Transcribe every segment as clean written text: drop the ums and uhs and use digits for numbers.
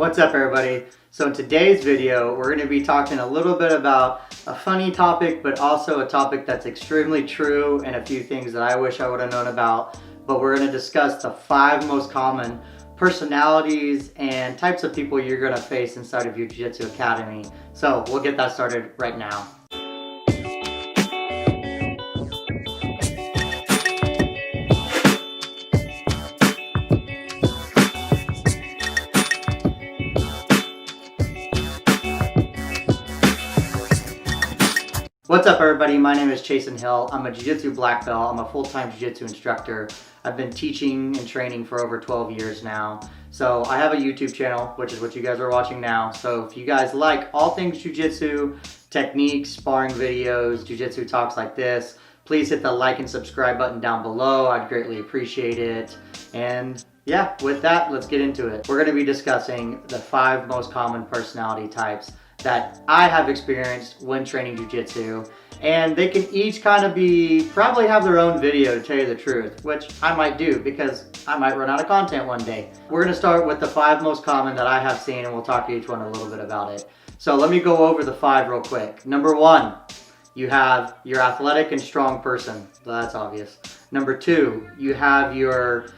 What's up, everybody? So in today's video, we're going to be talking a little bit about a funny topic, but also a topic that's extremely true and a few things that I wish I would have known about. But we're going to discuss the 5 most common personalities and types of people you're going to face inside of your Jiu-Jitsu Academy. So we'll get that started right now. What's up, everybody? My name is Chasen Hill. I'm a Jiu-Jitsu black belt. I'm a full-time Jiu-Jitsu instructor. I've been teaching and training for over 12 years now. So I have a YouTube channel, which is what you guys are watching now. So if you guys like all things Jiu-Jitsu, techniques, sparring videos, Jiu-Jitsu talks like this, please hit the like and subscribe button down below. I'd greatly appreciate it. And yeah, with that, let's get into it. We're going to be discussing the 5 most common personality types that I have experienced when training Jiu-Jitsu, and they can each kind of probably have their own video, to tell you the truth, which I might do because I might run out of content one day. We're going to start with the 5 most common that I have seen, and we'll talk to each one a little bit about it. So let me go over the 5 real quick. Number 1, you have your athletic and strong person. So that's obvious. Number 2, you have your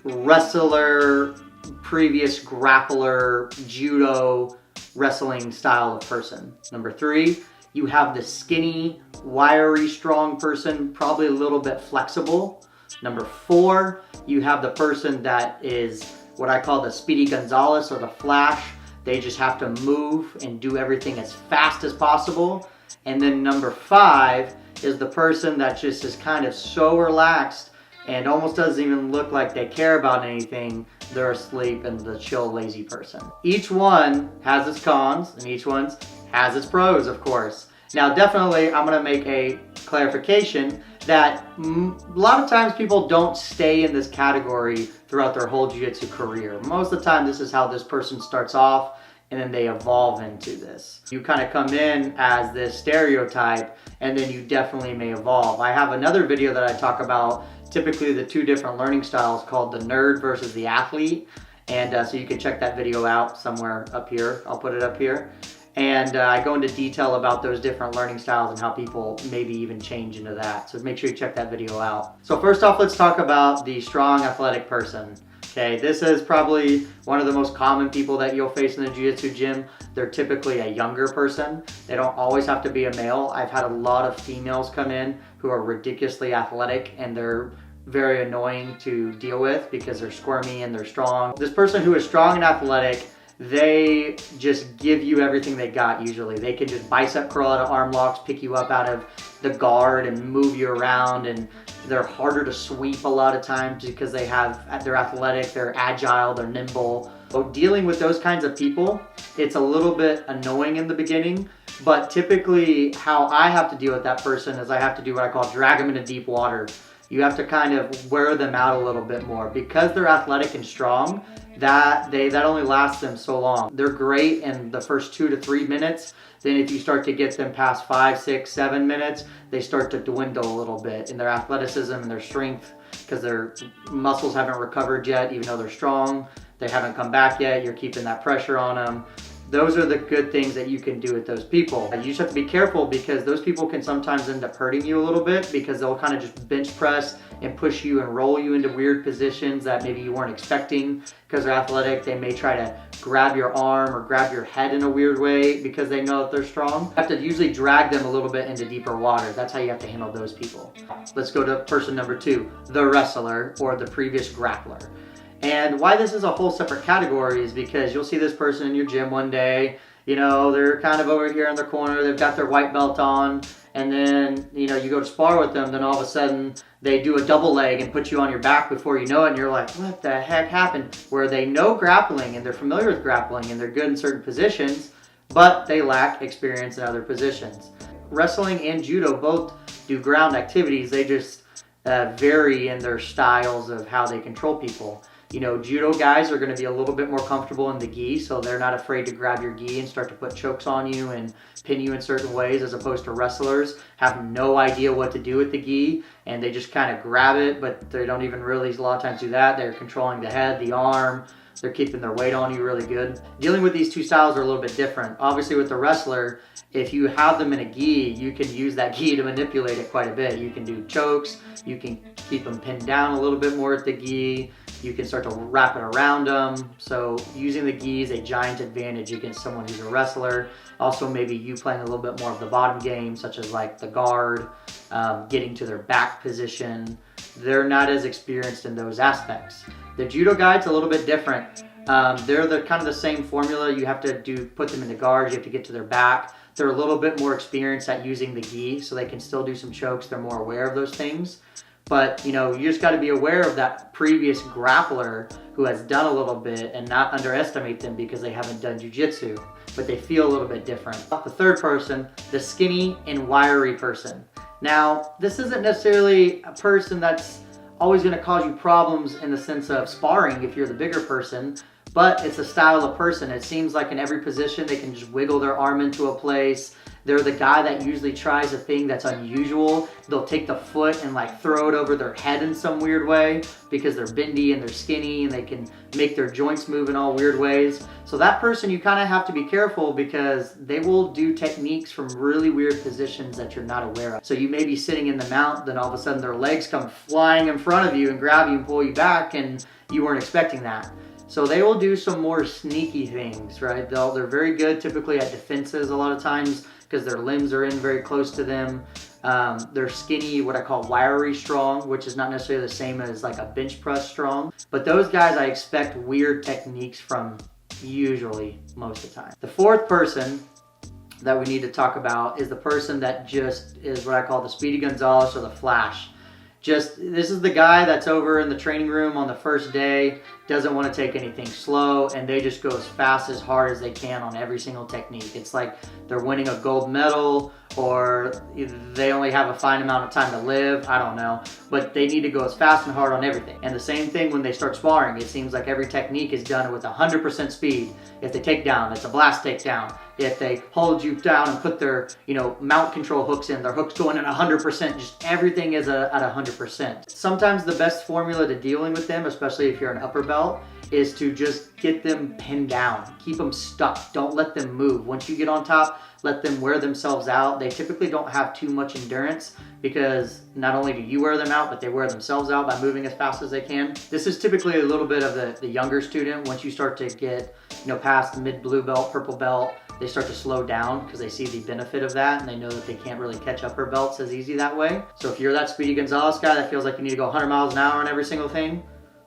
wrestler, previous grappler, judo, wrestling style of person. Number 3, you have the skinny, wiry, strong person, probably a little bit flexible. Number 4, you have the person that is what I call the Speedy Gonzales, or the Flash. They just have to move and do everything as fast as possible. And then number 5 is the person that just is kind of so relaxed and almost doesn't even look like they care about anything. They're asleep and the chill, lazy person. Each one has its cons and each one has its pros, of course. Now, definitely, I'm gonna make a clarification that a lot of times people don't stay in this category throughout their whole Jiu-Jitsu career. Most of the time, this is how this person starts off, and then they evolve into this. You kind of come in as this stereotype, and then you definitely may evolve. I have another video that I talk about typically the 2 different learning styles called the nerd versus the athlete. And so you can check that video out somewhere up here. I'll put it up here. And I go into detail about those different learning styles and how people maybe even change into that. So make sure you check that video out. So first off, let's talk about the strong athletic person. Okay, this is probably one of the most common people that you'll face in the Jiu-Jitsu gym. They're typically a younger person. They don't always have to be a male. I've had a lot of females come in who are ridiculously athletic, and they're very annoying to deal with because they're squirmy and they're strong. This person who is strong and athletic, they just give you everything they got usually. They can just bicep curl out of arm locks, pick you up out of the guard and move you around, and they're harder to sweep a lot of times because they're athletic, they're agile, they're nimble. So dealing with those kinds of people, it's a little bit annoying in the beginning, but typically how I have to deal with that person is I have to do what I call drag them into deep water. You have to kind of wear them out a little bit more. Because they're athletic and strong, that only lasts them so long. They're great in the first 2 to 3 minutes. Then if you start to get them past 5, 6, 7 minutes, they start to dwindle a little bit in their athleticism and their strength because their muscles haven't recovered yet, even though they're strong. They haven't come back yet. You're keeping that pressure on them. Those are the good things that you can do with those people. You just have to be careful because those people can sometimes end up hurting you a little bit because they'll kind of just bench press and push you and roll you into weird positions that maybe you weren't expecting. Because they're athletic, they may try to grab your arm or grab your head in a weird way because they know that they're strong. You have to usually drag them a little bit into deeper water. That's how you have to handle those people. Let's go to person number 2, the wrestler or the previous grappler. And why this is a whole separate category is because you'll see this person in your gym one day, you know, they're kind of over here in the corner, they've got their white belt on, and then, you know, you go to spar with them, then all of a sudden they do a double leg and put you on your back before you know it, and you're like, what the heck happened? Where they know grappling and they're familiar with grappling and they're good in certain positions, but they lack experience in other positions. Wrestling and judo both do ground activities, they just vary in their styles of how they control people. You know, judo guys are going to be a little bit more comfortable in the gi, so they're not afraid to grab your gi and start to put chokes on you and pin you in certain ways, as opposed to wrestlers have no idea what to do with the gi, and they just kind of grab it, but they don't even really a lot of times do that. They're controlling the head, the arm, They're keeping their weight on you really good. Dealing with these two styles are a little bit different. Obviously with the wrestler, if you have them in a gi, you can use that gi to manipulate it quite a bit. You can do chokes, you can keep them pinned down a little bit more with the gi, you can start to wrap it around them. So using the gi is a giant advantage against someone who's a wrestler. Also maybe you playing a little bit more of the bottom game, such as like the guard, getting to their back position. They're not as experienced in those aspects. The judo guide's a little bit different. They're the kind of the same formula. You have to put them into guards, you have to get to their back. They're a little bit more experienced at using the gi, so they can still do some chokes. They're more aware of those things. But you know, you just got to be aware of that previous grappler who has done a little bit and not underestimate them because they haven't done jiu-jitsu, but they feel a little bit different. The third person, the skinny and wiry person. Now, this isn't necessarily a person that's always going to cause you problems in the sense of sparring if you're the bigger person, but it's a style of person. It seems like in every position they can just wiggle their arm into a place. They're the guy that usually tries a thing that's unusual. They'll take the foot and like throw it over their head in some weird way because they're bendy and they're skinny and they can make their joints move in all weird ways. So that person, you kind of have to be careful because they will do techniques from really weird positions that you're not aware of. So you may be sitting in the mount, then all of a sudden their legs come flying in front of you and grab you and pull you back, and you weren't expecting that. So they will do some more sneaky things, right? They're very good typically at defenses a lot of times because their limbs are in very close to them. They're skinny, what I call wiry strong, which is not necessarily the same as like a bench press strong. But those guys I expect weird techniques from usually most of the time. The fourth person that we need to talk about is the person that just is what I call the Speedy Gonzales or the Flash. This is the guy that's over in the training room on the first day, doesn't want to take anything slow, and they just go as fast, as hard as they can on every single technique. It's like they're winning a gold medal, or they only have a fine amount of time to live, I don't know. But they need to go as fast and hard on everything. And the same thing when they start sparring. It seems like every technique is done with 100% speed. If they take down, it's a blast takedown. If they hold you down and put their, mount control hooks in, their hooks going at 100%, just everything is at 100%. Sometimes the best formula to dealing with them, especially if you're an upper belt, is to just get them pinned down. Keep them stuck. Don't let them move. Once you get on top, let them wear themselves out. They typically don't have too much endurance because not only do you wear them out, but they wear themselves out by moving as fast as they can. This is typically a little bit of the younger student. Once you start to get past mid blue belt, purple belt, they start to slow down because they see the benefit of that and they know that they can't really catch upper belts as easy that way. So if you're that Speedy Gonzales guy that feels like you need to go 100 miles an hour on every single thing,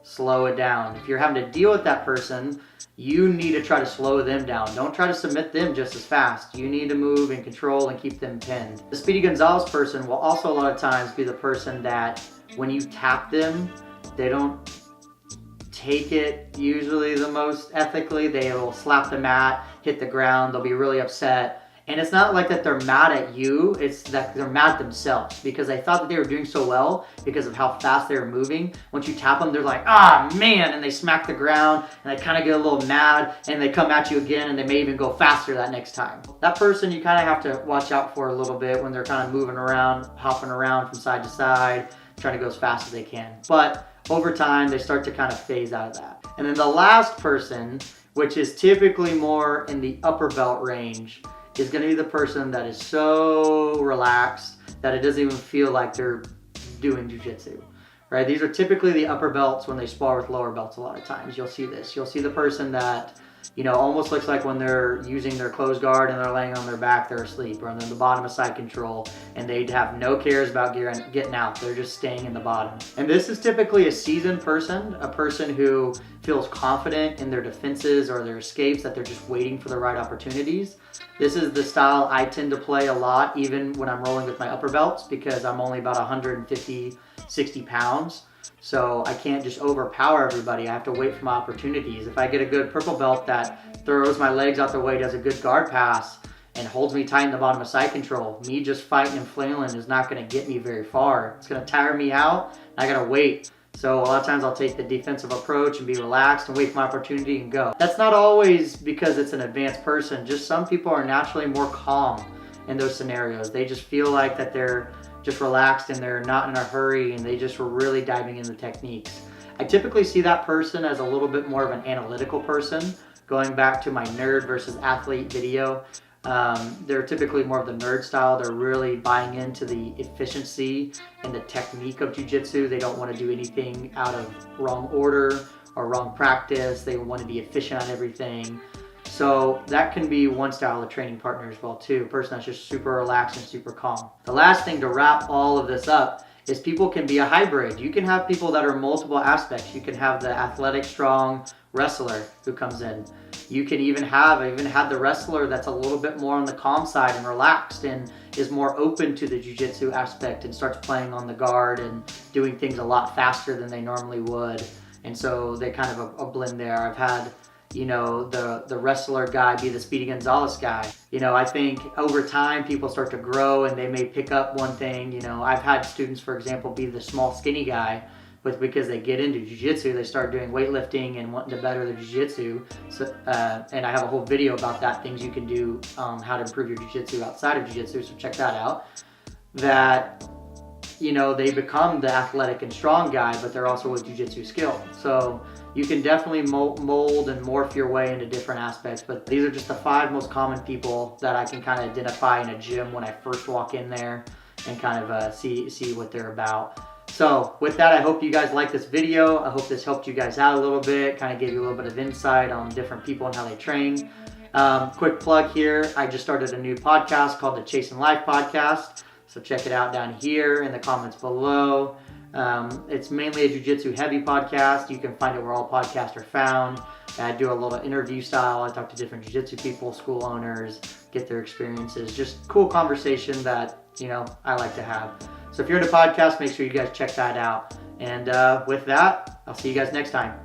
slow it down. If you're having to deal with that person, you need to try to slow them down. Don't try to submit them just as fast. You need to move and control and keep them pinned. The Speedy Gonzales person will also a lot of times be the person that when you tap them, they don't take it usually the most ethically. They will slap the mat, hit the ground, they'll be really upset. And it's not like that they're mad at you, it's that they're mad at themselves because they thought that they were doing so well because of how fast they were moving. Once you tap them, they're like, ah, man, and they smack the ground and they kind of get a little mad and they come at you again and they may even go faster that next time. That person you kind of have to watch out for a little bit when they're kind of moving around, hopping around from side to side, trying to go as fast as they can. But over time, they start to kind of phase out of that. And then the last person, which is typically more in the upper belt range, is going to be the person that is so relaxed that it doesn't even feel like they're doing jiu-jitsu, right? These are typically the upper belts when they spar with lower belts a lot of times. You'll see this. You'll see the person that, almost looks like when they're using their closed guard and they're laying on their back, they're asleep, or on the bottom of side control, and they have no cares about getting out. They're just staying in the bottom. And this is typically a seasoned person, a person who feels confident in their defenses or their escapes, that they're just waiting for the right opportunities. This is the style I tend to play a lot, even when I'm rolling with my upper belts, because I'm only about 150, 60 pounds. So I can't just overpower everybody. I have to wait for my opportunities. If I get a good purple belt that throws my legs out the way, does a good guard pass, and holds me tight in the bottom of side control, me just fighting and flailing is not going to get me very far. It's going to tire me out, and I got to wait. So a lot of times I'll take the defensive approach and be relaxed and wait for my opportunity and go. That's not always because it's an advanced person. Just some people are naturally more calm in those scenarios. They just feel like that they're just relaxed and they're not in a hurry and they just were really diving into techniques. I typically see that person as a little bit more of an analytical person. Going back to my nerd versus athlete video, they're typically more of the nerd style. They're really buying into the efficiency and the technique of jiu-jitsu. They don't want to do anything out of wrong order or wrong practice. They want to be efficient on everything. So that can be one style of training partner as well too. A person that's just super relaxed and super calm. The last thing to wrap all of this up is people can be a hybrid. You can have people that are multiple aspects. You can have the athletic, strong wrestler who comes in. You can even have the wrestler that's a little bit more on the calm side and relaxed and is more open to the jiu-jitsu aspect and starts playing on the guard and doing things a lot faster than they normally would. And so they kind of a blend there. I've had, you know, the wrestler guy be the Speedy Gonzales guy. You know, I think over time people start to grow and they may pick up one thing. You know, I've had students, for example, be the small skinny guy, but because they get into jiu-jitsu, they start doing weightlifting and wanting to better their jiu-jitsu. So, and I have a whole video about that, things you can do, how to improve your jiu-jitsu outside of jiu-jitsu, so check that out. That, you know, they become the athletic and strong guy, but they're also with jiu-jitsu skill. So you can definitely mold and morph your way into different aspects, but these are just the 5 most common people that I can kind of identify in a gym when I first walk in there and kind of see what they're about. So with that, I hope you guys like this video. I hope this helped you guys out a little bit, kind of gave you a little bit of insight on different people and how they train. Quick plug here, I just started a new podcast called the Chasing Life Podcast. So check it out down here in the comments below. It's mainly a jiu-jitsu heavy podcast. You can find it where all podcasts are found. I do a little interview style. I talk to different jiu-jitsu people, school owners, get their experiences. Just cool conversation that, you know, I like to have. So if you're in a podcast, make sure you guys check that out. And with that, I'll see you guys next time.